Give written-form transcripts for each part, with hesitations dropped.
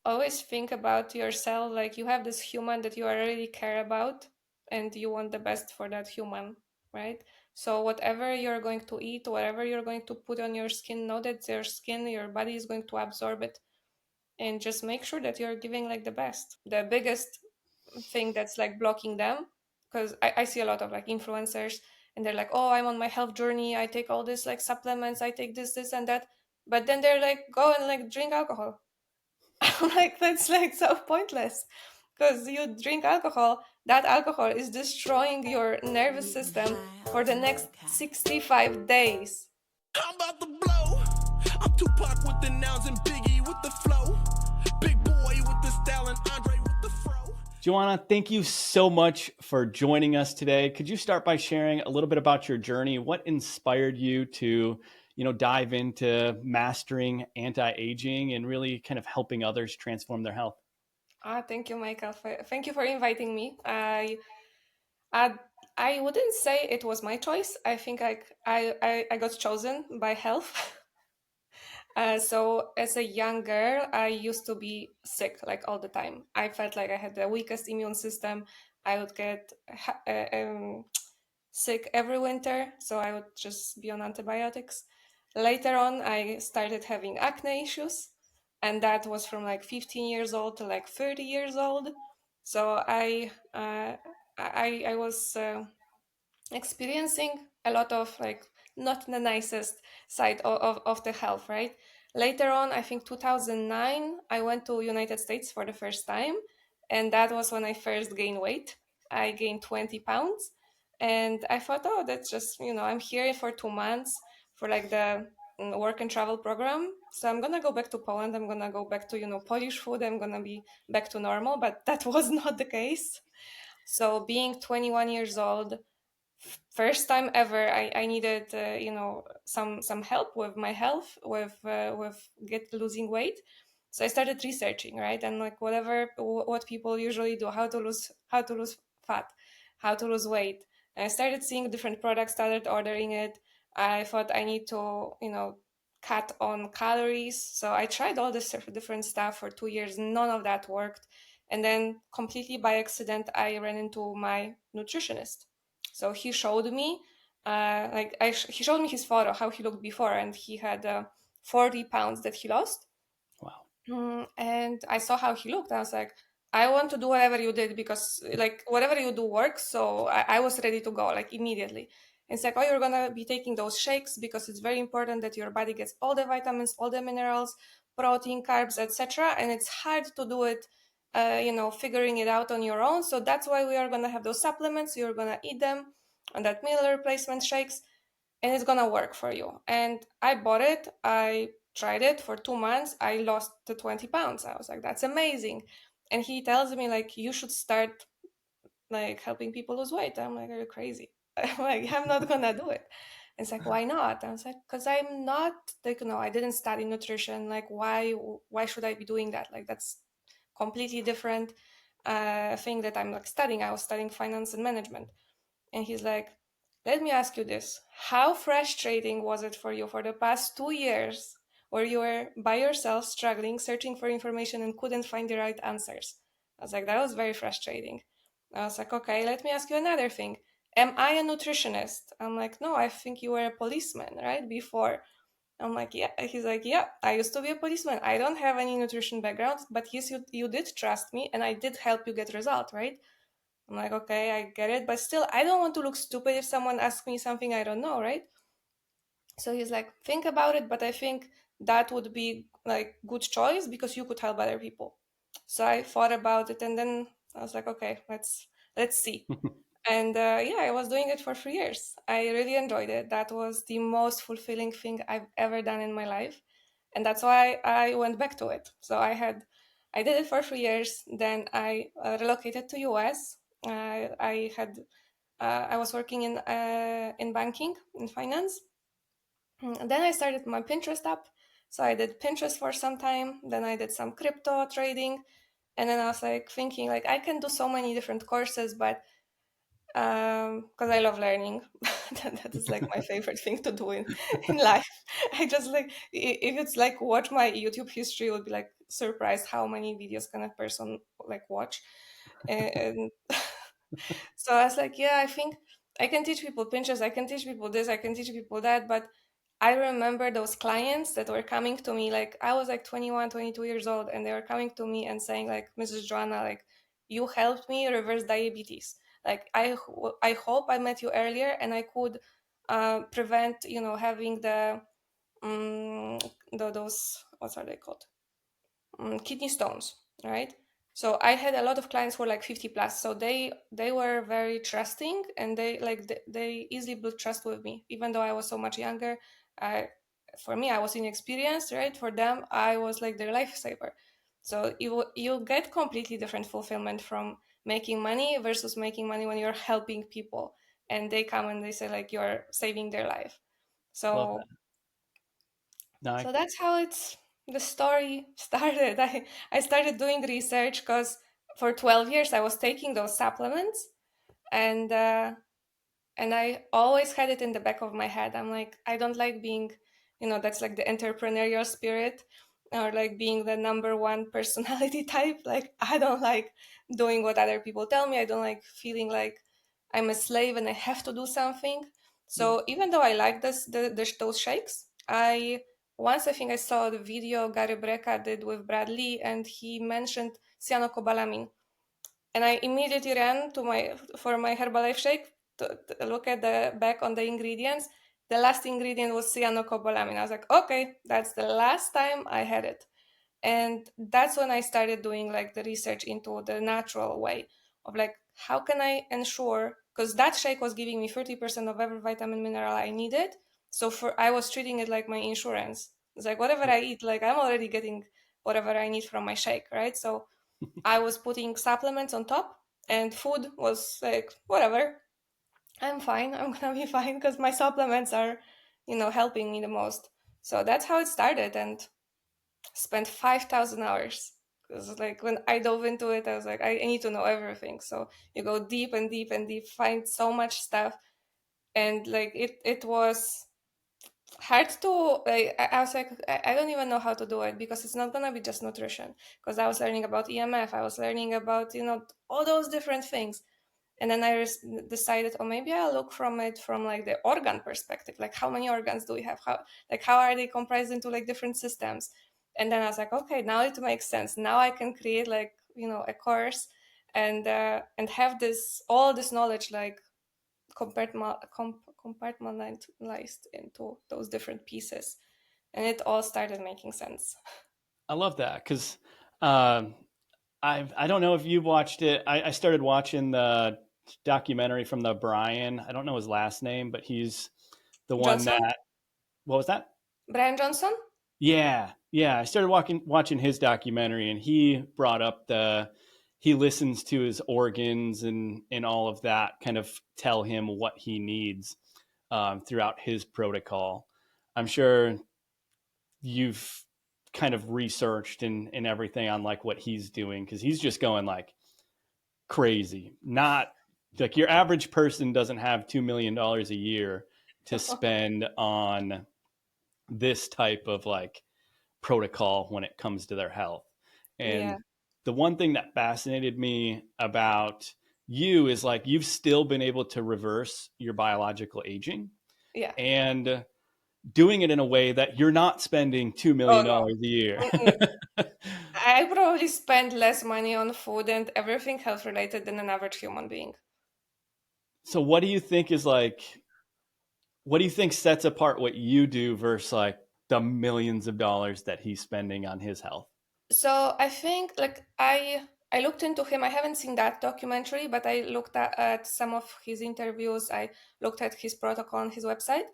always think about yourself like you have this human that you really care about and you want the best for that human, right? So whatever you're going to eat, whatever you're going to put on your skin, know that your skin, your body is going to absorb it, and just make sure that you're giving like the best. The biggest thing that's like blocking them, because I see a lot of like influencers and they're like, oh, I'm on my health journey, I take all this like supplements, I take this and that, but then they're like, go and like drink alcohol. I'm like, that's like so pointless, because you drink alcohol, that alcohol is destroying your nervous system for the next 65 days. I'm about to blow. I'm Tupac with the nouns and Biggie with the flow. Big boy with the style and Andre with the fro. Joanna, thank you so much for joining us today. Could you start by sharing a little bit about your journey? What inspired you to, dive into mastering anti-aging and really kind of helping others transform their health? Thank you, Michael. Thank you for inviting me. I, I wouldn't say it was my choice. I think I got chosen by health. So as a young girl, I used to be sick like all the time. I felt like I had the weakest immune system. I would get sick every winter, so I would just be on antibiotics. Later on, I started having acne issues, and that was from like 15 years old to like 30 years old. So I was experiencing a lot of like not the nicest side of the health, right? Later on, I think 2009, I went to United States for the first time, and that was when I first gained weight. I gained 20 pounds, and I thought, oh, that's just, I'm here for 2 months for like the work and travel program. So I'm gonna go back to Poland. I'm gonna go back to, Polish food. I'm gonna be back to normal, but that was not the case. So being 21 years old, first time ever, I needed some help with my health, with get losing weight. So I started researching, right? And like what people usually do, how to lose fat, how to lose weight. And I started seeing different products, started ordering it. I thought I need to cut on calories, so I tried all this different stuff for 2 years. None of that worked. And then completely by accident, I ran into my nutritionist. So he showed me, he showed me his photo, how he looked before, and he had 40 pounds that he lost. Wow. And I saw how he looked. I was like, I want to do whatever you did, because like whatever you do works. So I was ready to go like immediately. And it's like, oh, you're gonna be taking those shakes because it's very important that your body gets all the vitamins, all the minerals, protein, carbs, etc. And it's hard to do it, figuring it out on your own. So that's why we are gonna have those supplements. You're gonna eat them and that meal replacement shakes, and it's gonna work for you. And I bought it. I tried it for 2 months. I lost the 20 pounds. I was like, that's amazing. And he tells me like, you should start like helping people lose weight. I'm like, are you crazy? I'm like, I'm not gonna do it. And it's like, why not? I was like, because I'm not like, I didn't study nutrition. Like, why should I be doing that? Like, that's completely different thing that I'm like studying. I was studying finance and management. And he's like, let me ask you this. How frustrating was it for you for the past 2 years, where you were by yourself struggling, searching for information and couldn't find the right answers? I was like, that was very frustrating. I was like, okay, let me ask you another thing. Am I a nutritionist? I'm like, no, I think you were a policeman, right? Before. I'm like, yeah. He's like, yeah, I used to be a policeman. I don't have any nutrition background, but yes, you did trust me and I did help you get result, right? I'm like, okay, I get it, but still, I don't want to look stupid if someone asks me something I don't know, right? So he's like, think about it, but I think that would be like good choice because you could help other people. So I thought about it, and then I was like, okay, let's see. And yeah, I was doing it for 3 years. I really enjoyed it. That was the most fulfilling thing I've ever done in my life, and that's why I went back to it. So I did it for 3 years. Then I relocated to US. I was working in banking, in finance. Then I started my Pinterest app. So I did Pinterest for some time. Then I did some crypto trading, and then I was like thinking like I can do so many different courses, but Because I love learning. That is like my favorite thing to do in life. I just like, if it's like watch my YouTube history, you'll be like surprised how many videos can a person like watch. And so I was like, yeah, I think I can teach people Pinterest, I can teach people this, I can teach people that. But I remember those clients that were coming to me, like I was like 21, 22 years old, and they were coming to me and saying like, Mrs. Joanna, like you helped me reverse diabetes. Like I hope I met you earlier and I could prevent, having um, those, what are they called? Kidney stones, right? So I had a lot of clients who were like 50 plus, so they were very trusting, and they easily built trust with me, even though I was so much younger. I For me, I was inexperienced, right? For them, I was like their lifesaver. So you get completely different fulfillment from making money versus making money when you're helping people, and they come and they say like you're saving their life. Love that. So No, so that's how the story started. I started doing research because for 12 years I was taking those supplements, and I always had it in the back of my head. I'm like, I don't like being, that's like the entrepreneurial spirit, or like being the number one personality type. Like, I don't like doing what other people tell me. I don't like feeling like I'm a slave and I have to do something. yeah. So even though I like those shakes, I think I saw the video Gary Brecka did with Bradley, and he mentioned cyanocobalamin, and I immediately ran to my Herbalife shake to look at the back on the ingredients. The last ingredient was cyanocobalamin. I was like, okay, that's the last time I had it. And that's when I started doing like the research into the natural way of like, how can I ensure, because that shake was giving me 30% of every vitamin mineral I needed. So I was treating it like my insurance. It's like whatever I eat, like I'm already getting whatever I need from my shake, right? So I was putting supplements on top, and food was like, whatever, I'm fine. I'm gonna be fine because my supplements are, helping me the most. So that's how it started, and spent 5,000 hours. Because like when I dove into it, I was like, I need to know everything. So you go deep and deep and deep, find so much stuff, and like it was hard to I was like I don't even know how to do it, because it's not gonna be just nutrition, because I was learning about EMF, I was learning about all those different things. And then I decided, oh, maybe I'll look from it from like the organ perspective, like how many organs do we have, how are they comprised into like different systems. And then I was like, okay, now it makes sense. Now I can create like a course, and have this all this knowledge like compartmentalized into those different pieces, and it all started making sense. I love that because I don't know if you watched it. I started watching the documentary from the Brian. I don't know his last name, but he's the one Johnson, that. What was that? Brian Johnson. Yeah, yeah. I started watching his documentary, and he brought up he listens to his organs and all of that, kind of tell him what he needs throughout his protocol. I'm sure you've kind of researched and everything on like what he's doing, because he's just going like crazy. Not like your average person doesn't have $2 million a year to spend on this type of like protocol when it comes to their health. Yeah, And the one thing that fascinated me about you is like you've still been able to reverse your biological aging yeah. and doing it in a way that you're not spending $2 Oh million no. dollars a year. Mm-mm. I probably spend less money on food and everything health related than an average human being. So what do you think sets apart what you do versus like the millions of dollars that he's spending on his health? So I think like I looked into him. I haven't seen that documentary, but I looked at some of his interviews. I looked at his protocol on his website.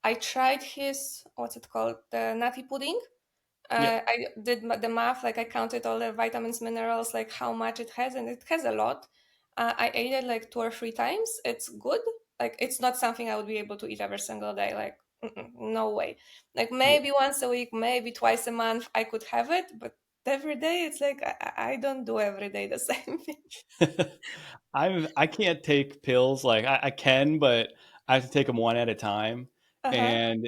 I tried his, what's it called, the nutty pudding. Yep. I did the math, like I counted all the vitamins, minerals, like how much it has, and it has a lot. I ate it like 2 or 3 times. It's good. Like it's not something I would be able to eat every single day. Like no way. Like Yeah. maybe once a week, maybe twice a month, I could have it, but every day. It's like I don't do every day the same thing. I can't take pills. Like I can, but I have to take them one at a time. Uh-huh. And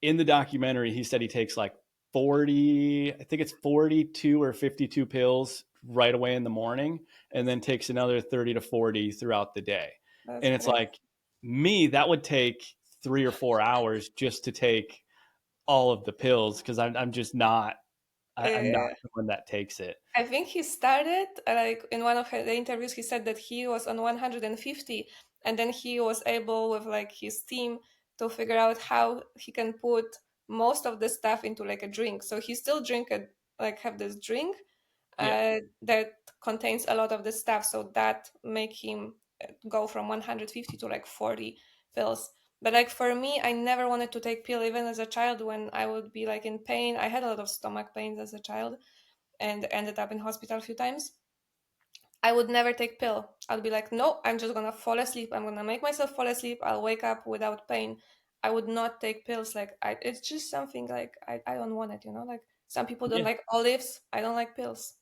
in the documentary, he said he takes like 40, I think it's 42 or 52 pills right away in the morning, and then takes another 30 to 40 throughout the day. That's And it's crazy. like me, that would take 3 or 4 hours just to take all of the pills because I'm just not, I'm not Uh, someone that takes it. I think he started like in one of the interviews. He said that he was on 150, and then he was able with like his team to figure out how he can put most of the stuff into like a drink. So he still drink it, like have this drink Yep. that contains a lot of the stuff. So that make him go from 150 to like 40 pills. But like for me, I never wanted to take pill even as a child when I would be like in pain. I had a lot of stomach pains as a child and ended up in hospital a few times. I would never take pill. I'd be like, no, I'm just gonna fall asleep. I'm gonna make myself fall asleep. I'll wake up without pain. I would not take pills. Like it's just something like I don't want it. Like some people don't Yeah. like olives. I don't like pills.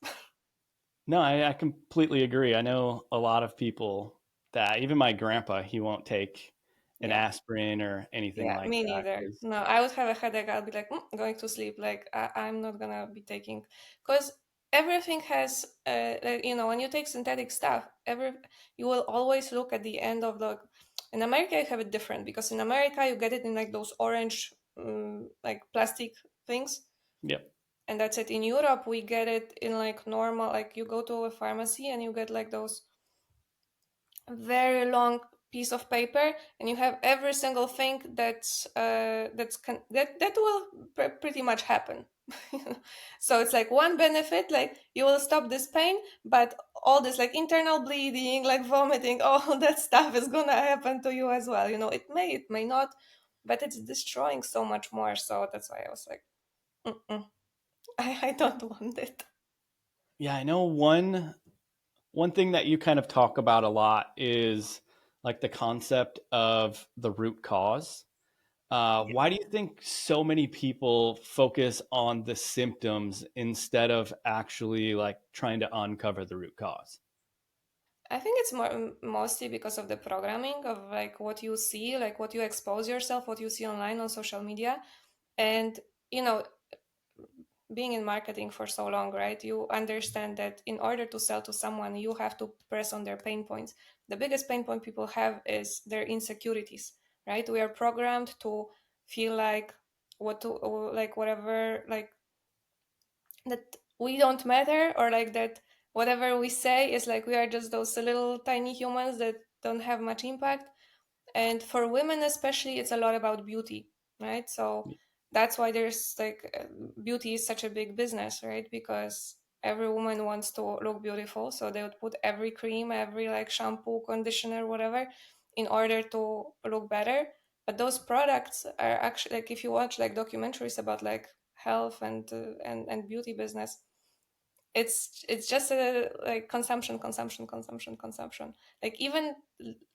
No, I completely agree. I know a lot of people that even my grandpa, he won't take an Yeah. asprin or anything Yeah, like me that neither. because No, I would have a headache. I'll be like, going to sleep. Like, I'm not gonna be taking, because everything has, like, when you take synthetic stuff, you will always look at the end of the. In America, you have it different because in America, you get it in like those orange, like plastic things, yep. and that's it. In Europe, we get it in like normal, like you go to a pharmacy and you get like those very long piece of paper, and you have every single thing that will pretty much happen. So it's like one benefit, like you will stop this pain, but all this like internal bleeding, like vomiting, all that stuff is gonna happen to you as well. It may not, but it's destroying so much more. So that's why I was like, mm-mm, I don't want it. Yeah, I know one thing that you kind of talk about a lot is like the concept of the root cause. Why do you think so many people focus on the symptoms instead of actually like trying to uncover the root cause? I think it's mostly because of the programming of like what you see, like what you expose yourself, what you see online on social media. And, you know, being in marketing for so long, right? You understand that in order to sell to someone, you have to press on their pain points. The biggest pain point people have is their insecurities, right? We are programmed to feel like like whatever, like that we don't matter, or like that whatever we say is like we are just those little tiny humans that don't have much impact. And for women especially, it's a lot about beauty, right? So that's why there's like beauty is such a big business, right? Because every woman wants to look beautiful, so they would put every cream, every like shampoo, conditioner, whatever, in order to look better. But those products are actually, like, if you watch like documentaries about like health and beauty business, it's just a like consumption, consumption, consumption, consumption. Like even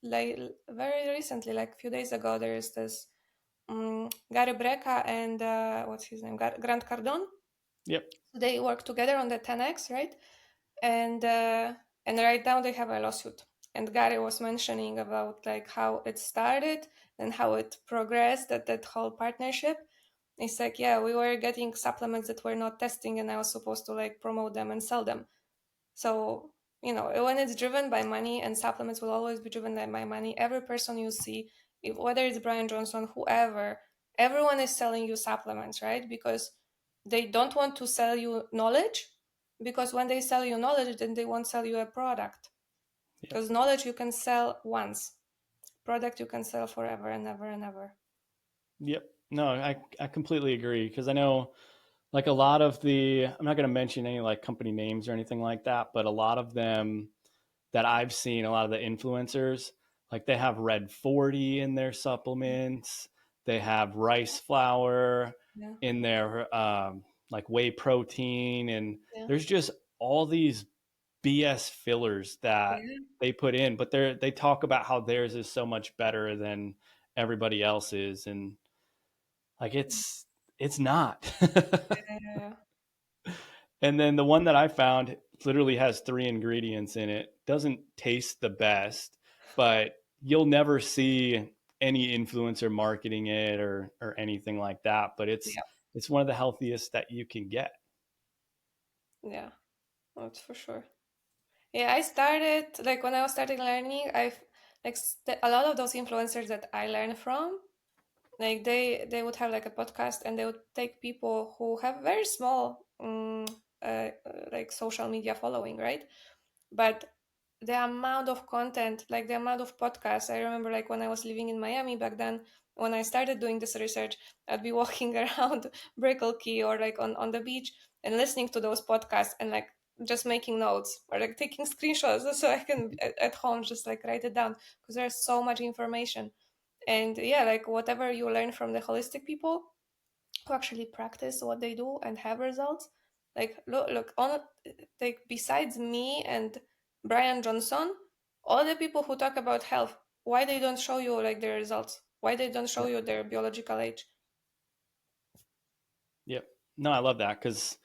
like very recently, like a few days ago, there is this Gary Breca and what's his name, Grant Cardone. Yep. They work together on the 10x, right? And uh, and right now they have a lawsuit. And Gary was mentioning about like how it started and how it progressed, that whole partnership. It's like, yeah, we were getting supplements that were not testing, and I was supposed to like promote them and sell them. So, when it's driven by money, and supplements will always be driven by money, every person you see, whether it's Brian Johnson, whoever, everyone is selling you supplements, right? Because they don't want to sell you knowledge. Because when they sell you knowledge, then they won't sell you a product. Yep. Because knowledge you can sell once, product you can sell forever and ever and ever. Yep. No, I completely agree because I know like a lot of I'm not going to mention any like company names or anything like that, but a lot of them that I've seen, a lot of the influencers, like they have red 40 in their supplements, they have rice flour Yeah, in their like whey protein, and yeah, there's just all these BS fillers that yeah. they put in, but they talk about how theirs is so much better than everybody else's, and like it's not. Yeah. And then the one that I found literally has 3 ingredients in it. Doesn't taste the best, but you'll never see any influencer marketing it or anything like that. But Yeah, it's one of the healthiest that you can get. yeah, that's for sure. Yeah, I started like when I was starting learning, I've like a lot of those influencers that I learned from, like they would have like a podcast and they would take people who have very small like social media following, right? But the amount of content, like the amount of podcasts, I remember like when I was living in Miami back then, when I started doing this research, I'd be walking around Brickell Key or like on the beach and listening to those podcasts and like just making notes or like taking screenshots so I can at home just like write it down because there's so much information. And yeah, like whatever you learn from the holistic people who actually practice what they do and have results, like look on, like besides me and Brian Johnson, all the people who talk about health, why they don't show you like their results, why they don't show Yep. you their biological age. Yep. No, I love that because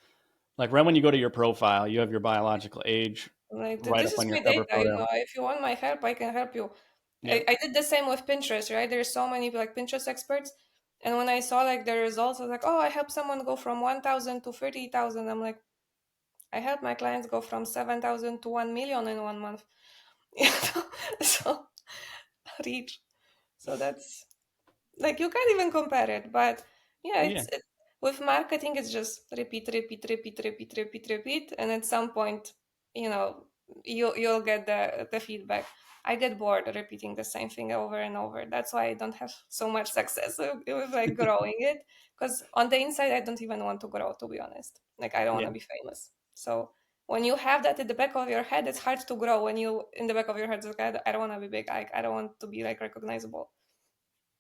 like right when you go to your profile, you have your biological age Like right this up is on your my cover data, photo. if you want my help I can help you. Yep. I did the same with Pinterest, right? There's so many like Pinterest experts, and when I saw like the results, I was like, oh, I helped someone go from 1,000 to 30,000. I'm like, I help my clients go from 7,000 to 1 million in 1 month. You know? So reach. So that's like you can't even compare it. But yeah, Yeah. with marketing, it's just repeat, repeat, repeat, repeat, repeat, repeat, and at some point, you know, you'll get the feedback. I get bored repeating the same thing over and over. That's why I don't have so much success with like growing it. Because on the inside, I don't even want to grow, to be honest. Like I don't want Yeah. to be famous. So when you have that at the back of your head, it's hard to grow. When you in the back of your head, it's like, I don't want to be big. I don't want to be like recognizable.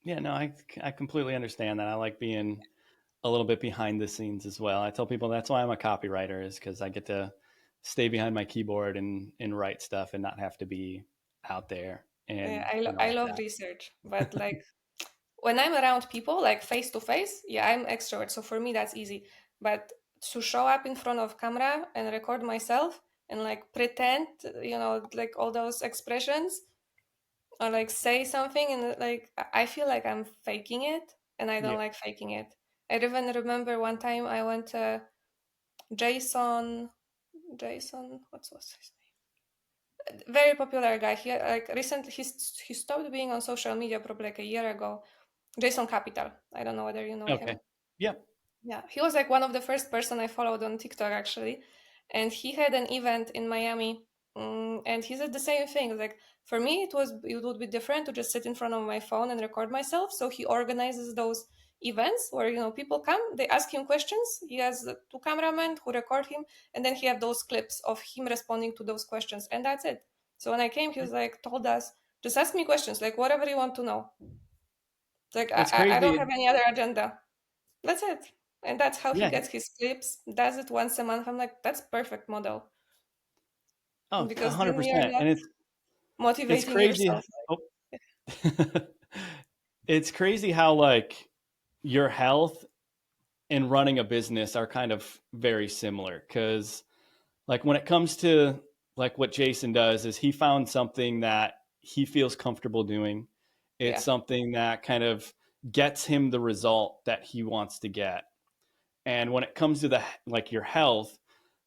Yeah. No, I completely understand that. I like being a little bit behind the scenes as well. I tell people that's why I'm a copywriter is because I get to stay behind my keyboard and write stuff and not have to be out there Yeah, and I all of love that. research, but like when I'm around people, like face to face, yeah, I'm extrovert, so for me that's easy. But to show up in front of camera and record myself and like pretend, you know, like all those expressions or like say something and like I feel like I'm faking it, and I don't Yeah. like faking it. I even remember one time I went to Jason, Jason, what's his name? Very popular guy. He like recently he stopped being on social media probably like a year ago. Jason Capital. I don't know whether you know Okay. him. Yep. Yeah, he was like one of the first person I followed on TikTok actually, and he had an event in Miami, and he said the same thing. Like for me, it would be different to just sit in front of my phone and record myself. So he organizes those events where you know people come, they ask him questions. He has two cameramen who record him, and then he have those clips of him responding to those questions, and that's it. So when I came, he was like told us just ask me questions like whatever you want to know. Like It's I don't crazy. have any other agenda. That's it. And that's how he Yeah. gets his clips, does it once a month. I'm like, that's perfect model. Oh, Because then you're 100%. not And it's motivating crazy. yourself. Oh, it's crazy how like your health and running a business are kind of very similar because like when it comes to like what Jason does is he found something that he feels comfortable doing. It's Yeah. something that kind of gets him the result that he wants to get. And when it comes to the like your health,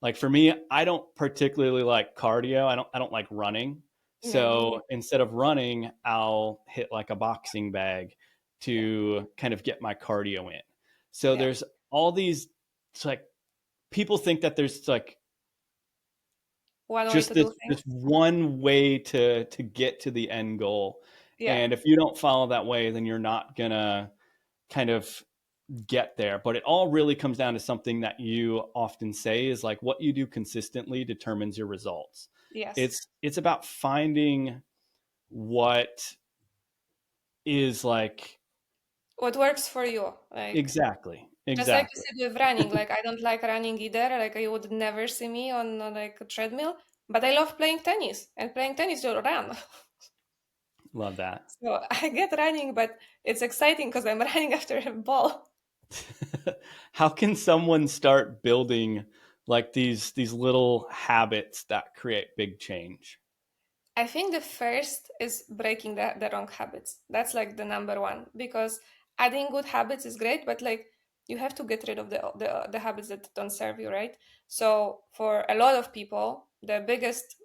like for me, I don't particularly like cardio. I don't like running. Yeah, me So neither. instead of running, I'll hit like a boxing bag Yeah. to kind of get my cardio in. So Yeah. there's all these it's like people think that there's like One way just to this do this things. one way to get to the end goal. Yeah. And if you don't follow that way, then you're not gonna kind of get there. But it all really comes down to something that you often say is like what you do consistently determines your results. Yes. It's about finding what is like What works for you. Like, exactly, just like you exactly. said with running, like I don't like running either. Like you would never see me on like a treadmill, but I love playing tennis. And playing tennis, you run. Love that. So I get running, but it's exciting because I'm running after a ball. How can someone start building like these little habits that create big change? I think the first is breaking the wrong habits. That's like the number one, because adding good habits is great, but like you have to get rid of the habits that don't serve you, right? So for a lot of people, the biggest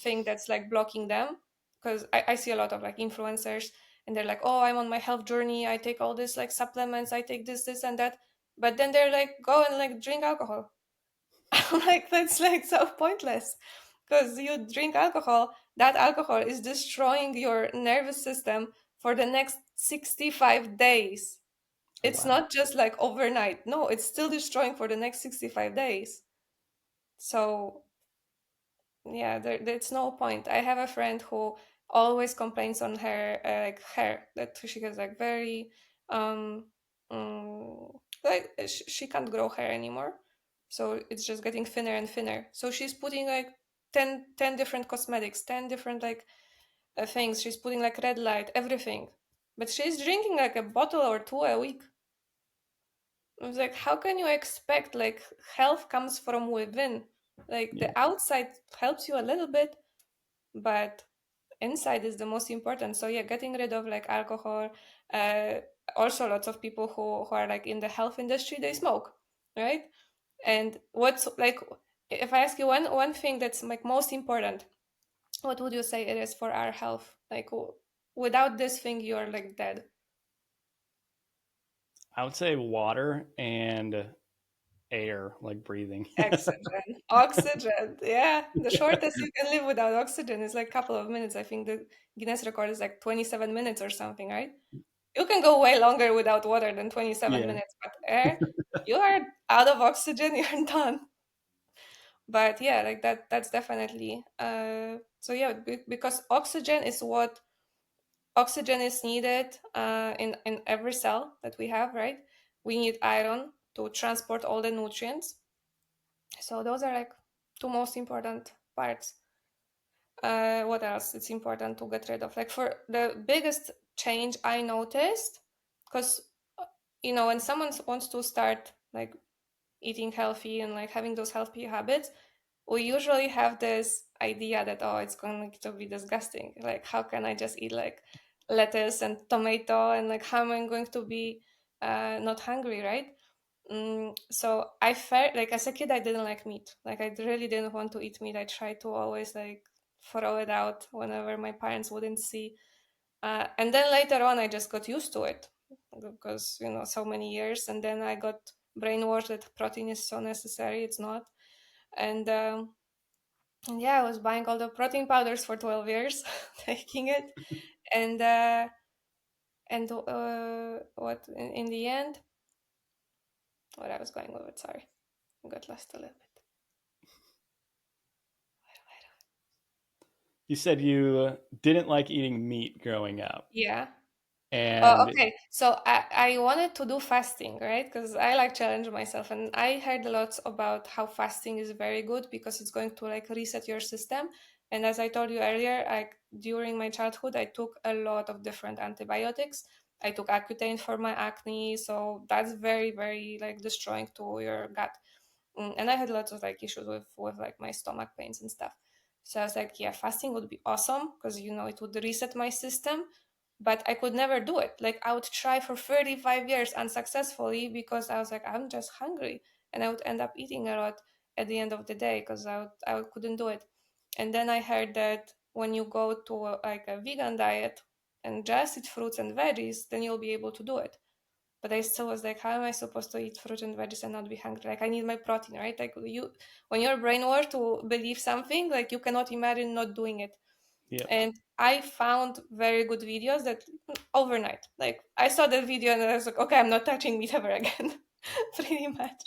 thing that's like blocking them, because I see a lot of like influencers, and they're like, oh, I'm on my health journey, I take all this like supplements, I take this and that, but then they're like, go and like drink alcohol. I'm like, that's like so pointless, because you drink alcohol, that alcohol is destroying your nervous system for the next 65 days. Oh, It's wow. not just like overnight. No, it's still destroying for the next 65 days. So yeah, there's no point. I have a friend who always complains on her like hair, that she has like very um like she can't grow hair anymore, so it's just getting thinner and thinner. So she's putting like 10 different cosmetics, 10 different like things. She's putting like red light, everything, but she's drinking like a bottle or two a week. I was like, how can you expect like health comes from within? Like Yeah. the outside helps you a little bit, but inside is the most important. So yeah, getting rid of like alcohol. uh Also lots of people who are like in the health industry, they smoke, right? And what's like, if I ask you one thing that's like most important, what would you say it is for our health? Like without this thing you're like dead. I would say water and air, like breathing. Oxygen. Oxygen, yeah, the shortest you can live without oxygen is like a couple of minutes. I think the Guinness record is like 27 minutes or something, right? You can go way longer without water than 27 Yeah. minutes, but air, you are out of oxygen, you're done. But yeah, like that's definitely so yeah, because oxygen is needed in every cell that we have, right? We need iron to transport all the nutrients. So those are like two most important parts. What else it's important to get rid of? Like for the biggest change I noticed, because when someone wants to start like eating healthy and like having those healthy habits, we usually have this idea that, oh, it's going to be disgusting. Like, how can I just eat like lettuce and tomato, and like how am I going to be not hungry, right? So I felt like as a kid I didn't like meat. Like I really didn't want to eat meat. I tried to always like throw it out whenever my parents wouldn't see. And then later on I just got used to it, because so many years, and then I got brainwashed that protein is so necessary. It's not. And yeah, I was buying all the protein powders for 12 years, taking it, and what in the end, what I was going with it, sorry, I got lost a little bit. You said you didn't like eating meat growing up. Yeah. Oh, And okay. So I wanted to do fasting, right? Because I like challenge myself, and I heard a lot about how fasting is very good because it's going to like reset your system. And as I told you earlier, like during my childhood, I took a lot of different antibiotics. I took Accutane for my acne, so that's very, very like destroying to your gut. And I had lots of like issues with like my stomach pains and stuff. So I was like, yeah, fasting would be awesome because it would reset my system, but I could never do it. Like I would try for 35 years unsuccessfully because I was like, I'm just hungry, and I would end up eating a lot at the end of the day because I couldn't do it. And then I heard that when you go to like a vegan diet and just eat fruits and veggies, then you'll be able to do it. But I still was like, how am I supposed to eat fruit and veggies and not be hungry? Like I need my protein, right? Like when you're brainwashed to believe something, like you cannot imagine not doing it. yep. And I found very good videos that overnight, like I saw the video and I was like, okay, I'm not touching meat ever again, pretty much.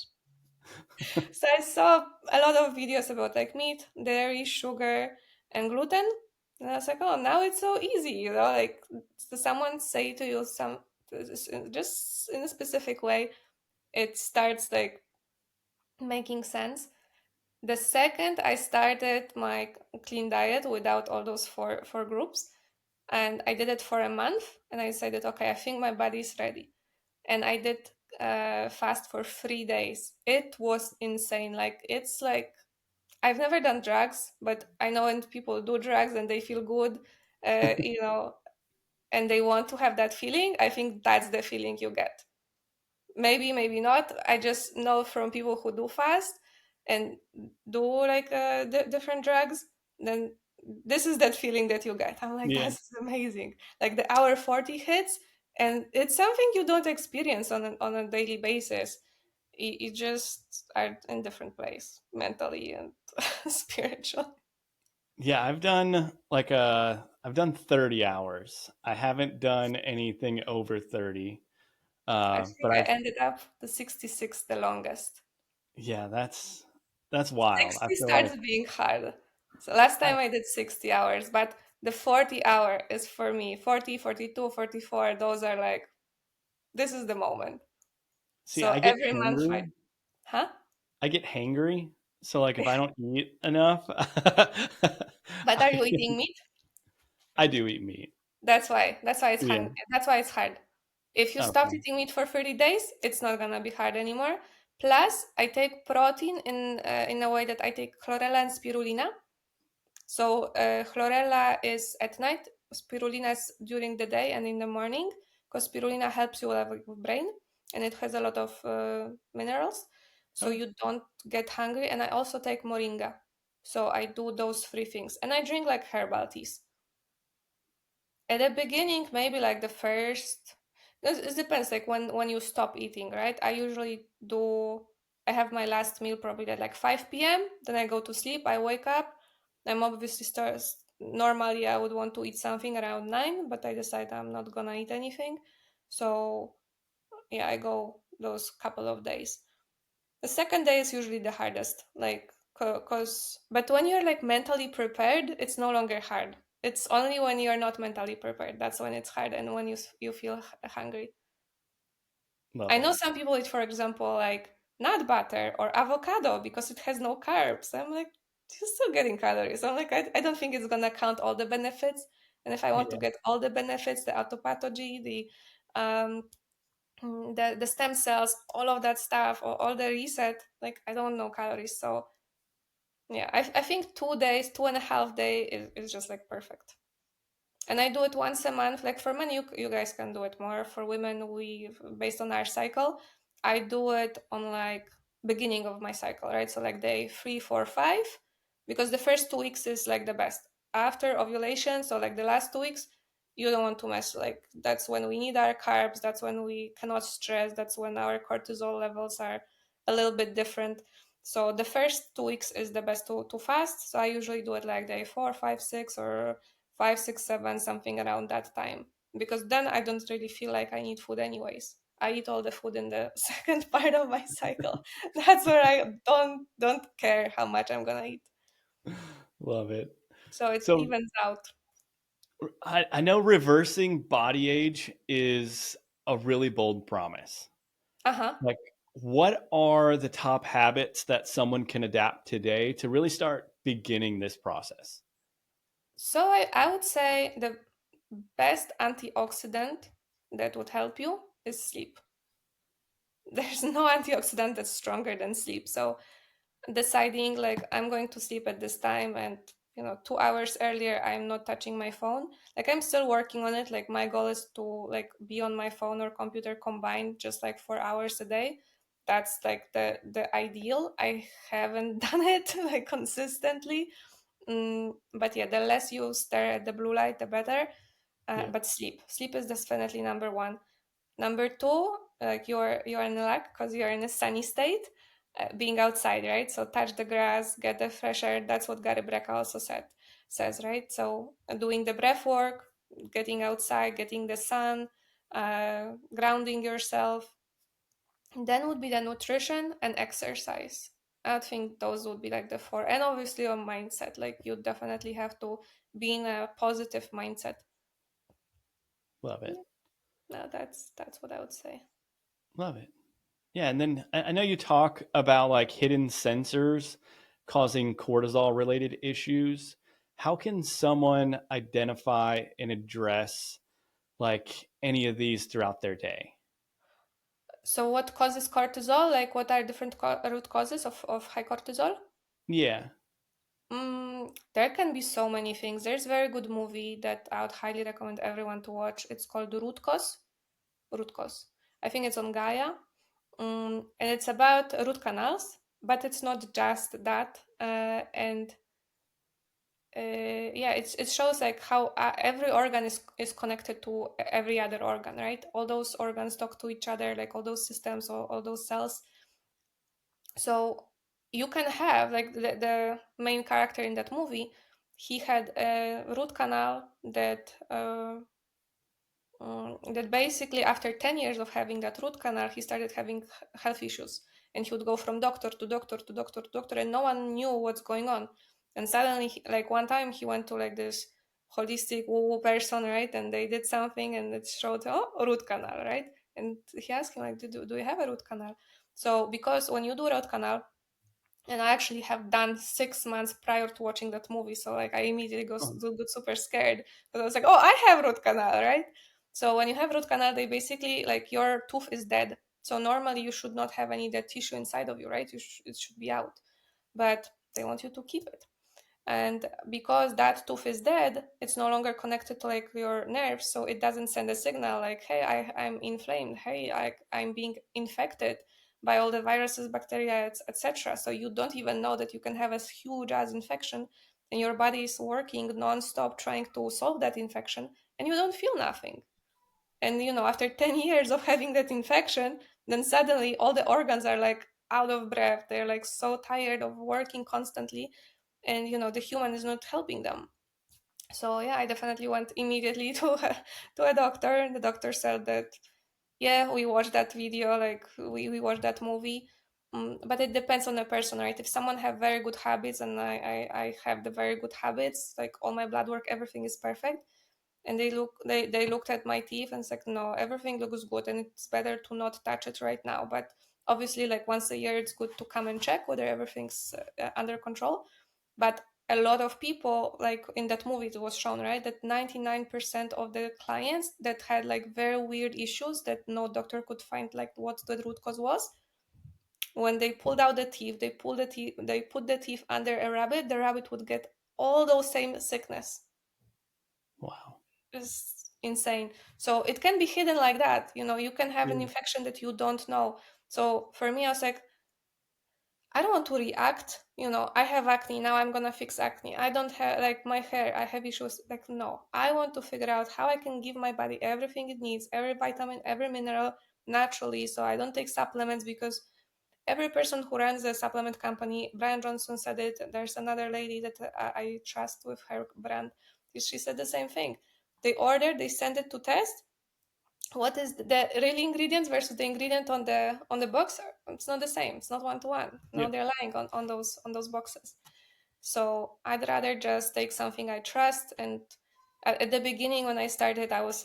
So I saw a lot of videos about like meat, dairy, sugar, and gluten. And I was like, oh, now it's so easy, like someone say to you just in a specific way, it starts like making sense. The second I started my clean diet without all those four groups, and I did it for a month, and I decided, okay, I think my body is ready. And I did fast for 3 days. It was insane. Like, it's like, I've never done drugs, but I know when people do drugs and they feel good, you know, and they want to have that feeling, I think that's the feeling you get. Maybe, maybe not. I just know from people who do fast and do like different drugs, then this is that feeling that you get. I'm like, Yeah. that's amazing. Like the hour 40 hits, and it's something you don't experience on a daily basis. You just are in different place mentally and spiritual. Yeah, I've done 30 hours. I haven't done anything over 30. I But think I I've ended up the 66, the longest. yeah, that's wild. I 60 feel starts like being hard. So last I time I did 60 hours, but the 40-hour is for me. 40, 42, 44, those are like, this is the moment. see So I get every month hangry. huh? I get hangry. So like if I don't eat enough, But are you eating meat? I do eat meat. That's why it's Yeah. hard. That's why it's hard. If you stop Okay. eating meat for 30 days, it's not gonna be hard anymore. Plus, I take protein in a way that I take chlorella and spirulina. So chlorella is at night, spirulina is during the day and in the morning, because spirulina helps you with brain and it has a lot of minerals, so Okay. you don't get hungry. And I also take moringa, so I do those three things, and I drink like herbal teas. At the beginning, maybe like the first, it depends, like when you stop eating, right? I usually do, I have my last meal probably at like 5 p.m., then I go to sleep, I wake up, I'm obviously normally I would want to eat something around 9, but I decide I'm not gonna eat anything. So yeah, I go those couple of days. The second day is usually the hardest, like, cause, but when you're like mentally prepared, it's no longer hard. It's only when you're not mentally prepared that's when it's hard, and when you feel hungry. Love I know it. some people eat, for example, like nut butter or avocado because it has no carbs. I'm like, you're still getting calories. I'm like, I don't think it's gonna count all the benefits. And if I want to Yeah. get all the benefits, the autophagy, um, the stem cells, all of that stuff, or all the reset, like I don't know calories. So yeah, I think 2 days, 2.5 day is just like perfect. And I do it once a month. Like for men, you guys can do it more. For women, we, based on our cycle, I do it on like beginning of my cycle, right? So like day 3, 4, 5, because the first 2 weeks is like the best. After ovulation, so like the last 2 weeks, you don't want to mess. Like that's when we need our carbs. That's when we cannot stress. That's when our cortisol levels are a little bit different. So the first 2 weeks is the best to fast. So I usually do it like day 4, 5, 6, or 5, 6, 7, something around that time. Because then I don't really feel like I need food anyways. I eat all the food in the second part of my cycle. That's where I don't care how much I'm gonna eat. Love it. So it So evens out. I know reversing body age is a really bold promise. Uh-huh. Like, what are the top habits that someone can adapt today to really start beginning this process? So I would say the best antioxidant that would help you is sleep. There's no antioxidant that's stronger than sleep. So deciding like I'm going to sleep at this time, and 2 hours earlier I'm not touching my phone. Like I'm still working on it. Like my goal is to like be on my phone or computer combined just like 4 hours a day. That's like the ideal. I haven't done it like consistently. But yeah, the less you stare at the blue light, the better. Yeah. But sleep is definitely number one. Number two, like you're in luck because you're in a sunny state, being outside, right? So touch the grass, get the fresh air. That's what Gary Brecka also says, right? So doing the breath work, getting outside, getting the sun, grounding yourself. Then would be the nutrition and exercise. I think those would be like the four, and obviously your mindset. Like you definitely have to be in a positive mindset. Love it. Yeah, no, that's what I would say. Love it. Yeah. And then I know you talk about like hidden sensors causing cortisol related issues. How can someone identify and address like any of these throughout their day? So what causes cortisol? Like what are different root causes of high cortisol? Yeah. There can be so many things. There's a very good movie that I would highly recommend everyone to watch. It's called Root Cause. Root Cause. I think it's on Gaia. And it's about root canals, but it's not just that. And yeah, it shows like how every organ is connected to every other organ, right? All those organs talk to each other, like all those systems, all those cells. So you can have like the main character in that movie. He had a root canal that basically after 10 years of having that root canal, he started having health issues, and he would go from doctor to doctor to doctor to doctor, and no one knew what's going on. And suddenly like one time he went to like this holistic woo person, right? And they did something and it showed, oh, root canal, right? And he asked him like, do you have a root canal? So because when you do root canal, and I actually have done 6 months prior to watching that movie. So like I immediately got super scared because I was like, oh, I have root canal, right? So when you have root canal, they basically like your tooth is dead. So normally you should not have any dead tissue inside of you, right? It should be out, but they want you to keep it. And because that tooth is dead, it's no longer connected to like your nerves, so it doesn't send a signal like, hey, I'm inflamed, hey, I'm being infected by all the viruses, bacteria, etc. So you don't even know that you can have a huge ass infection, and your body is working non-stop trying to solve that infection, and you don't feel nothing. And after 10 years of having that infection, then suddenly all the organs are like out of breath, they're like so tired of working constantly, and the human is not helping them. So yeah, I definitely went immediately to a doctor, and the doctor said that, yeah, we watched that video, like we watched that movie. But it depends on the person, right? If someone have very good habits, and I have the very good habits, like all my blood work, everything is perfect, and they looked at my teeth and said, no, everything looks good and it's better to not touch it right now. But obviously like once a year it's good to come and check whether everything's under control. But a lot of people, like in that movie it was shown, right, that 99% of the clients that had like very weird issues that no doctor could find like what the root cause was, when they pulled out the teeth, they put the teeth under a rabbit, the rabbit would get all those same sickness. Wow. Is insane. So it can be hidden like that. You can have an Yeah. infection that you don't know. So for me, I was like, I don't want to react. I have acne. Now I'm going to fix acne. I don't have, like, my hair, I have issues. Like, no, I want to figure out how I can give my body everything it needs, every vitamin, every mineral naturally. So I don't take supplements, because every person who runs a supplement company, Brian Johnson said it. There's another lady that I trust with her brand. She said the same thing. They send it to test. What is the real ingredients versus the ingredient on the box? It's not the same. It's not one to one. No, Yeah. they're lying on those boxes. So I'd rather just take something I trust. And at the beginning when I started, I was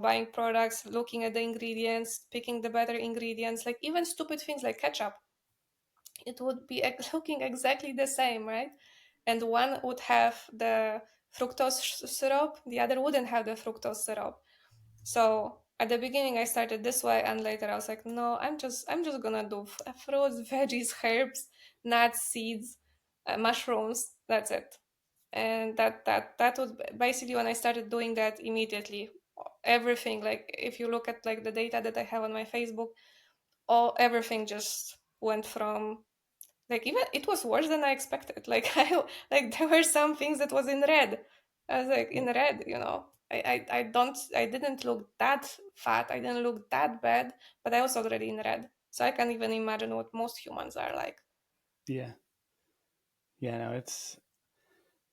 buying products, looking at the ingredients, picking the better ingredients, like even stupid things like ketchup. It would be looking exactly the same, right? And one would have the fructose syrup, the other wouldn't have the fructose syrup. So at the beginning I started this way, and later I was like, no, I'm just gonna do fruits, veggies, herbs, nuts, seeds, mushrooms. That's it. And that was basically when I started doing that immediately. Everything, like if you look at like the data that I have on my Facebook, everything just went from, like, even it was worse than I expected. Like like there were some things that was in red. I was like, in red, I didn't look that fat, I didn't look that bad, but I was already in red. So I can't even imagine what most humans are like. Yeah. Yeah. No,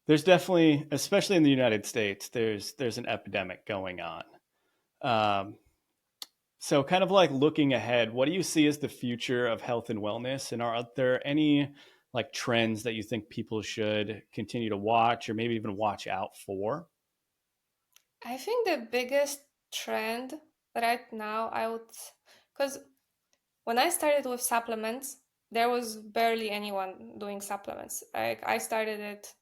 there's definitely, especially in the United States, there's an epidemic going on. Um, so kind of like looking ahead, what do you see as the future of health and wellness? And are there any like trends that you think people should continue to watch or maybe even watch out for? I think the biggest trend right now, because when I started with supplements, there was barely anyone doing supplements. Like I started it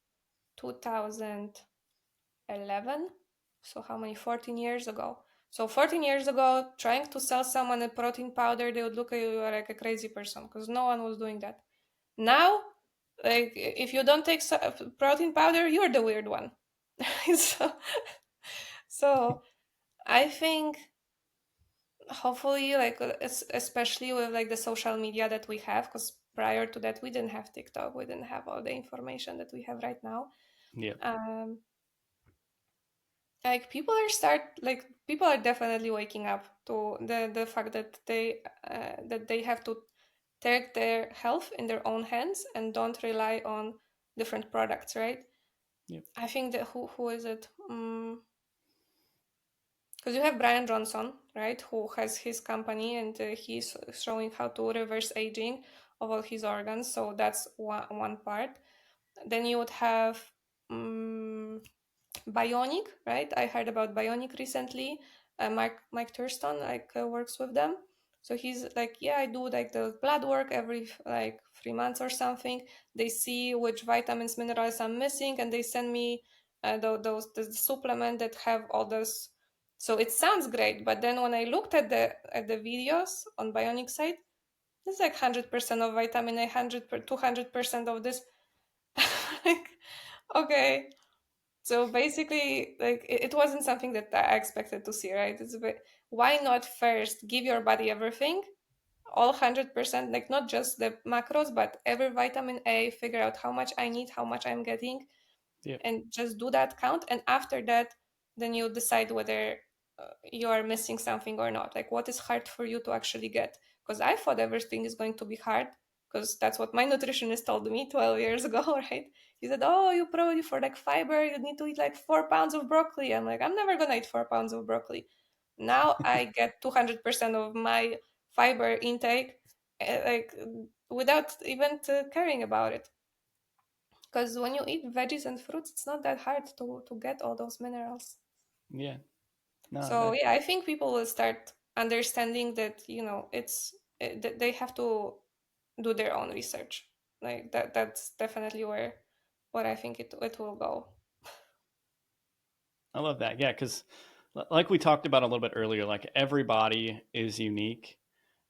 2011, so how many, 14 years ago. So 14 years ago, trying to sell someone a protein powder, they would look at you like a crazy person because no one was doing that. Now, like if you don't take protein powder, you're the weird one. so, so I think hopefully, like especially with like the social media that we have, because prior to that we didn't have TikTok, we didn't have all the information that we have right now. Yeah. Um, like people are definitely waking up to the fact that they have to take their health in their own hands and don't rely on different products, right? Yeah. I think that who is it? Because you have Brian Johnson, right, who has his company and he's showing how to reverse aging of all his organs. So that's one part. Then you would have Bionic, right? I heard about Bionic recently. Mike Thurston works with them. So he's like, yeah, I do like the blood work every like 3 months or something. They see which vitamins, minerals I'm missing, and they send me the supplement that have all those. So it sounds great, but then when I looked at the videos on Bionic site, it's like 100% of vitamin A, 200% of this. Like, okay, so basically, like it wasn't something that I expected to see, right? It's a bit, why not first give your body everything, all 100%, like not just the macros, but every vitamin A, figure out how much I need, how much I'm getting, Yeah. and just do that count. And after that, then you decide whether you are missing something or not. Like what is hard for you to actually get? Because I thought everything is going to be hard because that's what my nutritionist told me 12 years ago, right? He said, oh, you probably for like fiber, you need to eat like 4 pounds of broccoli. I'm like, I'm never going to eat 4 pounds of broccoli. Now I get 200% of my fiber intake like without even caring about it. Because when you eat veggies and fruits, it's not that hard to get all those minerals. Yeah. No, So that yeah, I think people will start understanding that that they have to do their own research. Like that's definitely where I think it will go. I love that. Yeah, because like we talked about a little bit earlier, like everybody is unique,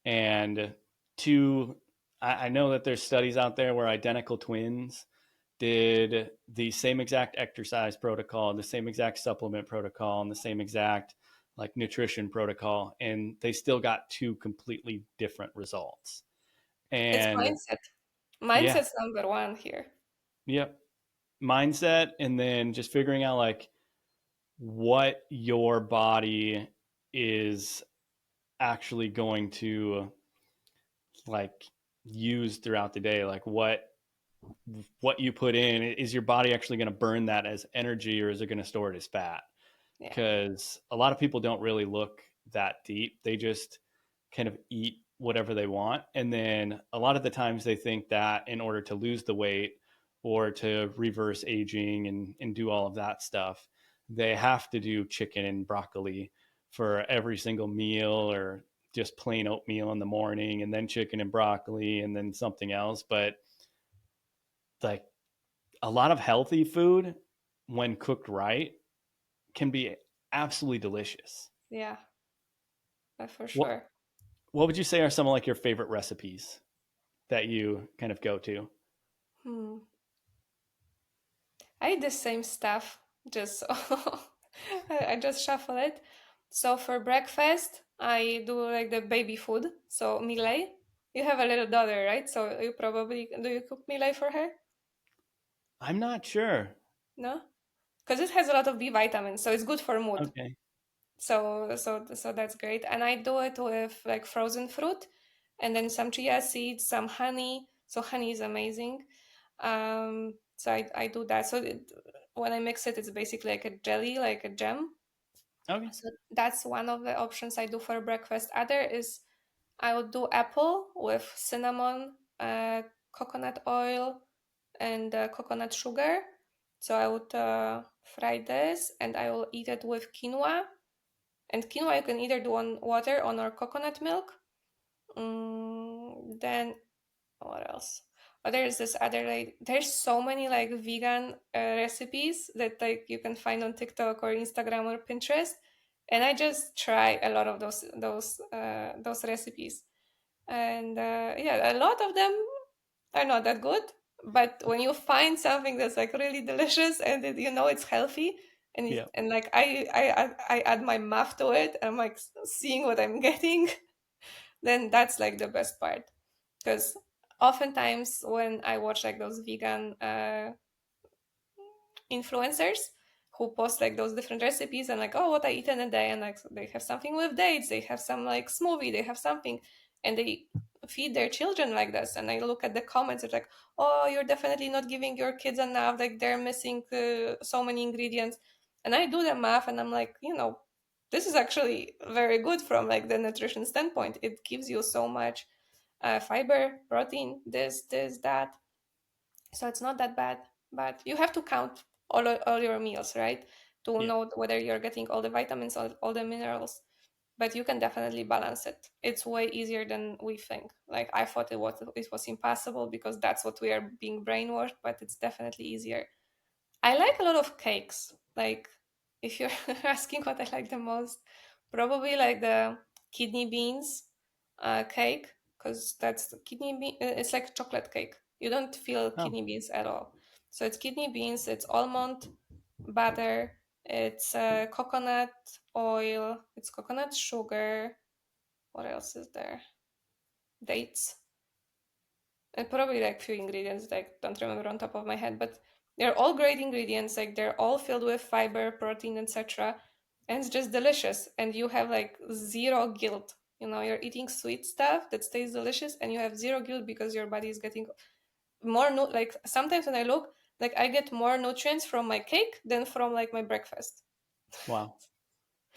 and to I know that there's studies out there where identical twins did the same exact exercise protocol, the same exact supplement protocol, and the same exact like nutrition protocol, and they still got two completely different results. It's And mindset. yeah, Mindset's number one here. yep, mindset, and then just figuring out like what your body is actually going to like use throughout the day, like what you put in, is your body actually going to burn that as energy or is it going to store it as fat? Yeah. Because a lot of people don't really look that deep, they just kind of eat whatever they want, and then a lot of the times they think that in order to lose the weight or to reverse aging and do all of that stuff, they have to do chicken and broccoli for every single meal, or just plain oatmeal in the morning and then chicken and broccoli and then something else. But like a lot of healthy food, when cooked right, can be absolutely delicious. Yeah, for What sure. what would you say are some of like your favorite recipes that you kind of go to? Hmm. I eat the same stuff, just I just shuffle it. So for breakfast, I do like the baby food. So millet. You have a little daughter, right? So you probably do you cook millet for her? I'm not sure. No, because it has a lot of B vitamins, so it's good for mood. Okay. So that's great. And I do it with like frozen fruit, and then some chia seeds, some honey. So honey is amazing. So I do that. So when I mix it, it's basically like a jelly, like a jam. Okay. So that's one of the options I do for breakfast. Other is I would do apple with cinnamon, coconut oil, and coconut sugar. So I would fry this, and I will eat it with quinoa. And quinoa you can either do on water on or coconut milk. Then what else? Oh, there's this other like there's so many like vegan recipes that like you can find on TikTok or Instagram or Pinterest. And I just try a lot of those recipes, and yeah, a lot of them are not that good. But when you find something that's like really delicious and you know it's healthy, and Yeah. and like I add my math to it, I'm like seeing what I'm getting, then that's like the best part. Because oftentimes when I watch like those vegan influencers who post like those different recipes and like, oh, what I eat in a day, and like they have something with dates, they have some like smoothie, they have something, and they feed their children like this. And I look at the comments, it's like, oh, you're definitely not giving your kids enough, like they're missing so many ingredients. And I do the math and I'm like, this is actually very good from like the nutrition standpoint. It gives you so much fiber, protein, this, that, so it's not that bad. But you have to count all your meals, right, to Yeah. know whether you're getting all the vitamins, all the minerals. But you can definitely balance it. It's way easier than we think. Like I thought it was impossible because that's what we are being brainwashed, but it's definitely easier. I like a lot of cakes. Like, if you're asking what I like the most, probably like the kidney beans cake, because that's the kidney bean. It's like chocolate cake. You don't feel Oh, kidney beans at all. So it's kidney beans. It's almond butter. It's coconut oil. It's coconut sugar. What else is there? Dates, and probably like few ingredients that I don't remember on top of my head, but they're all great ingredients. Like they're all filled with fiber, protein, etc. And it's just delicious. And you have like zero guilt. You're eating sweet stuff that stays delicious, and you have zero guilt because your body is getting more. Like sometimes when I look, like I get more nutrients from my cake than from like my breakfast. wow.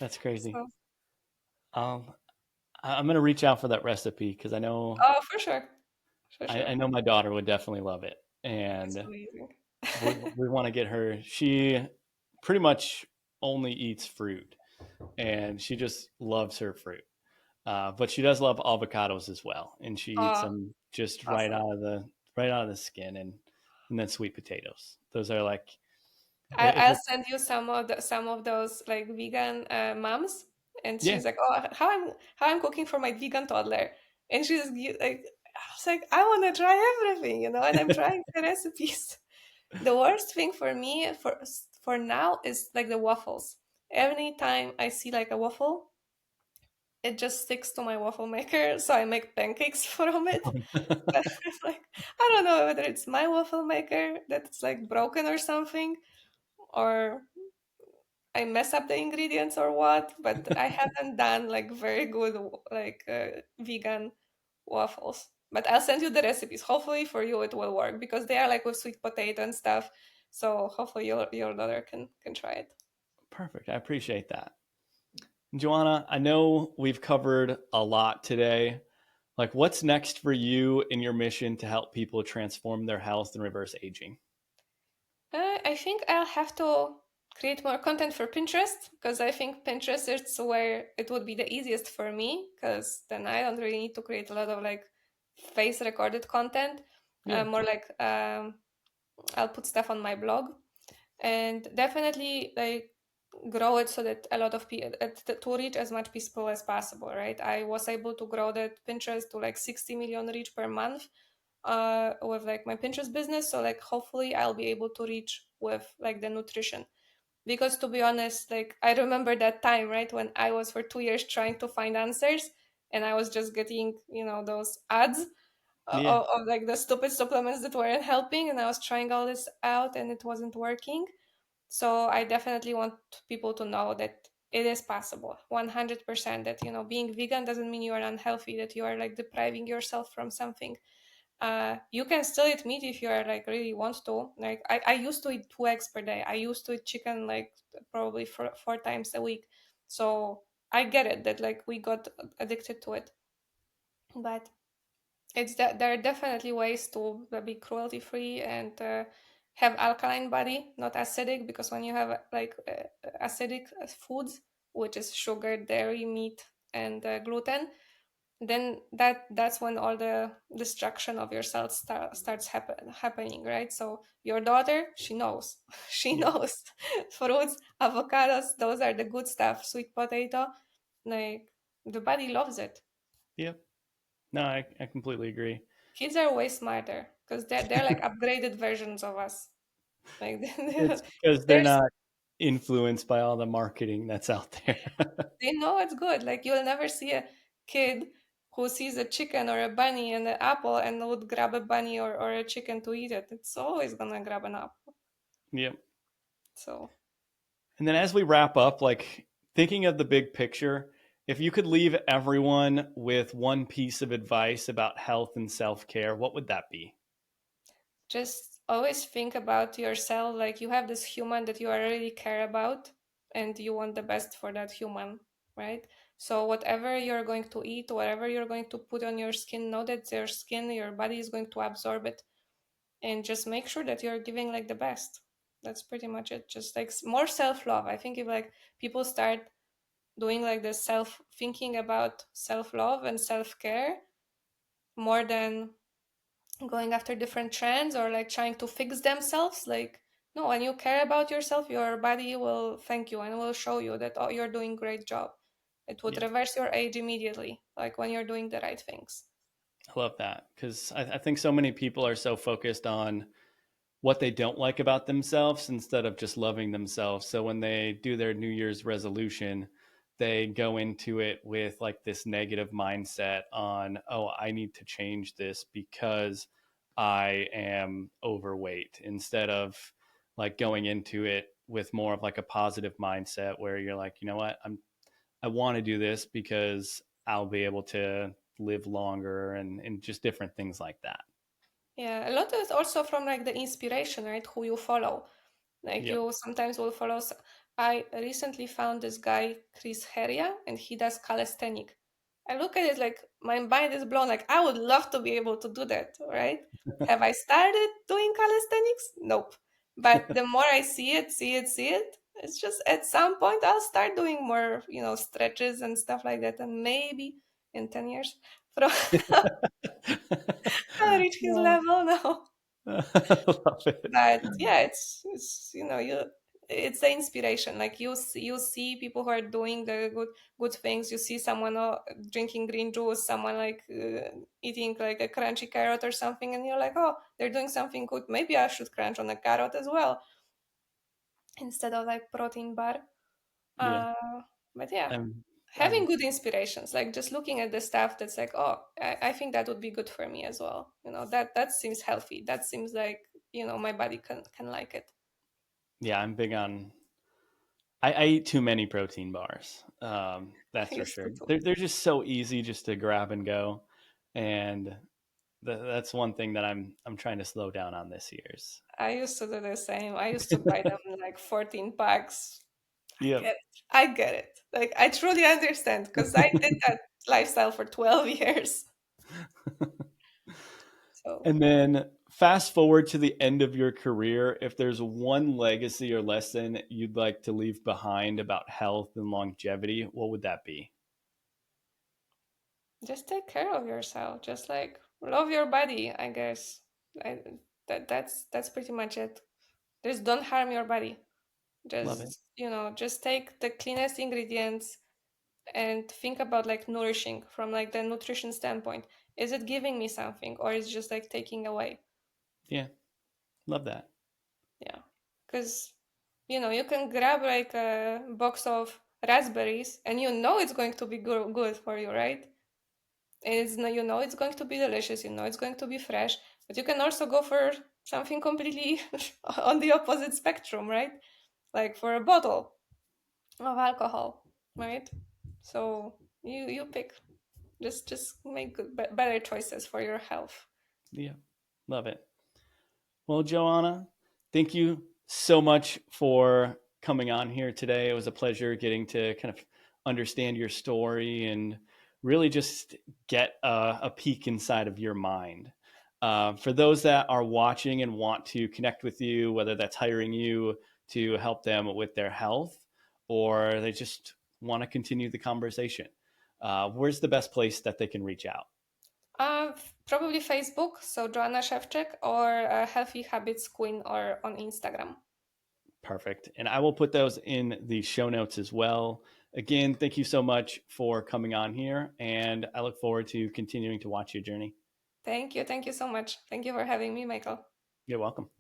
That's crazy. So, Um, I'm gonna reach out for that recipe because oh, for sure, for sure, I know my daughter would definitely love it, it's and amazing. we want to get her. She pretty much only eats fruit, and she just loves her fruit. But she does love avocados as well, and she eats Oh, them just awesome. right out of the skin, and then sweet potatoes. Those are like if I'll it's send you some of those like vegan moms, and yeah. she's like, "Oh, how I'm cooking for my vegan toddler," and like, I was like, "I want to try everything, and I'm trying the recipes." The worst thing for me for now is like the waffles. Every time I see like a waffle, it just sticks to my waffle maker, so I make pancakes from it. But it's like I don't know whether it's my waffle maker that's like broken or something, or I mess up the ingredients or what, but I haven't done like very good like vegan waffles. But I'll send you the recipes. Hopefully for you it will work because they are like with sweet potato and stuff. So hopefully your daughter can try it. Perfect. I appreciate that. Joanna, I know we've covered a lot today. Like, what's next for you in your mission to help people transform their health and reverse aging? I think I'll have to create more content for Pinterest because I think Pinterest is where it would be the easiest for me because then I don't really need to create a lot of like face recorded content. Yeah. More like I'll put stuff on my blog and definitely like grow it so that a lot of people to reach as much people as possible, right? I was able to grow that Pinterest to like 60 million reach per month with like my Pinterest business, so like hopefully I'll be able to reach with like the nutrition, because to be honest, like I remember that time, right, when I was for 2 years trying to find answers and I was just getting those ads Yeah. of like the stupid supplements that weren't helping, and I was trying all this out and it wasn't working. So I definitely want people to know that it is possible 100%, that being vegan doesn't mean you are unhealthy, that you are like depriving yourself from something. You can still eat meat if you are like really want to. Like I used to eat 2 eggs per day. I used to eat chicken like probably four times a week. So I get it that like we got addicted to it, but it's that there are definitely ways to be cruelty free and have alkaline body, not acidic, because when you have like acidic foods, which is sugar, dairy, meat, and gluten, then that's when all the destruction of your cells starts happening, right? So your daughter, she knows. She Yep. knows. Fruits, avocados, those are the good stuff. Sweet potato, like, the body loves it. Yep. No, I completely agree. Kids are way smarter because they're like upgraded versions of us. Like, It's because they're there's not influenced by all the marketing that's out there. they know it's good. Like, you'll never see a kid who sees a chicken or a bunny and an apple and would grab a bunny or a chicken to eat it. It's always gonna grab an apple. Yep. So And then as we wrap up, like thinking of the big picture, if you could leave everyone with one piece of advice about health and self care, what would that be? just always think about yourself, like you have this human that you really care about and you want the best for that human, right? So whatever you're going to eat, whatever you're going to put on your skin, know that your skin, your body is going to absorb it, and just make sure that you're giving like the best. That's pretty much it. Just like more self-love. I think if like people start doing like this self thinking about self-love and self-care more than going after different trends or like trying to fix themselves, like, no, when you care about yourself, your body will thank you and will show you that, oh, you're doing great job. It would Yeah, reverse your age immediately, like when you're doing the right things. I love that because I think so many people are so focused on what they don't like about themselves instead of just loving themselves. So when they do their New Year's resolution, they go into it with like this negative mindset on, oh, I need to change this because I am overweight, instead of like going into it with more of like a positive mindset where you're like, you know what, I want to do this because I'll be able to live longer and just different things like that. Yeah, a lot of it also from like the inspiration, right? Who you follow. Like, Yep. you sometimes will follow. I recently found this guy, Chris Heria, and he does calisthenic. I look at it like my mind is blown. Like, I would love to be able to do that, right? Have I started doing calisthenics? Nope. But the more I see it, it's just at some point I'll start doing more, stretches and stuff like that. And maybe in 10 years, from I'll reach his Oh, level now. love it. But yeah, it's it's the inspiration. Like, you see people who are doing the good things. You see someone drinking green juice, someone like eating like a crunchy carrot or something, and you're like, oh, they're doing something good. Maybe I should crunch on a carrot as well instead of like protein bar. Yeah. uh but yeah, I'm, having I'm, good inspirations, like just looking at the stuff that's like, oh, I think that would be good for me as well. That seems healthy. That seems like, my body can like it. yeah, I'm big on, I eat too many protein bars. That's I for used to sure. too. They're just so easy just to grab and go. And that's one thing that I'm trying to slow down on this year's. I used to do the same. I used to buy them like 14 packs. I Yep. get it. I get it. Like, I truly understand because I did that lifestyle for 12 years. So And then fast forward to the end of your career, if there's one legacy or lesson you'd like to leave behind about health and longevity, what would that be? just take care of yourself. Just like love your body, I guess. I, that's pretty much it. Just don't harm your body. Love it. Just take the cleanest ingredients and think about like nourishing from like the nutrition standpoint. Is it giving me something or is it just like taking away? Yeah. Love that. Yeah. Because, you can grab like a box of raspberries and it's going to be good for you, right? And it's going to be delicious, it's going to be fresh, but you can also go for something completely on the opposite spectrum, right? Like for a bottle of alcohol, right? So you pick. Just make better choices for your health. Yeah. Love it. Well, Joanna, thank you so much for coming on here today. It was a pleasure getting to kind of understand your story and really just get a peek inside of your mind. For those that are watching and want to connect with you, whether that's hiring you to help them with their health or they just want to continue the conversation, where's the best place that they can reach out? Probably Facebook, so Joanna Szewczyk, or Healthy Habits Queen, or on Instagram. Perfect. And I will put those in the show notes as well. Again, thank you so much for coming on here, and I look forward to continuing to watch your journey. Thank you so much. Thank you for having me, Michael. You're welcome.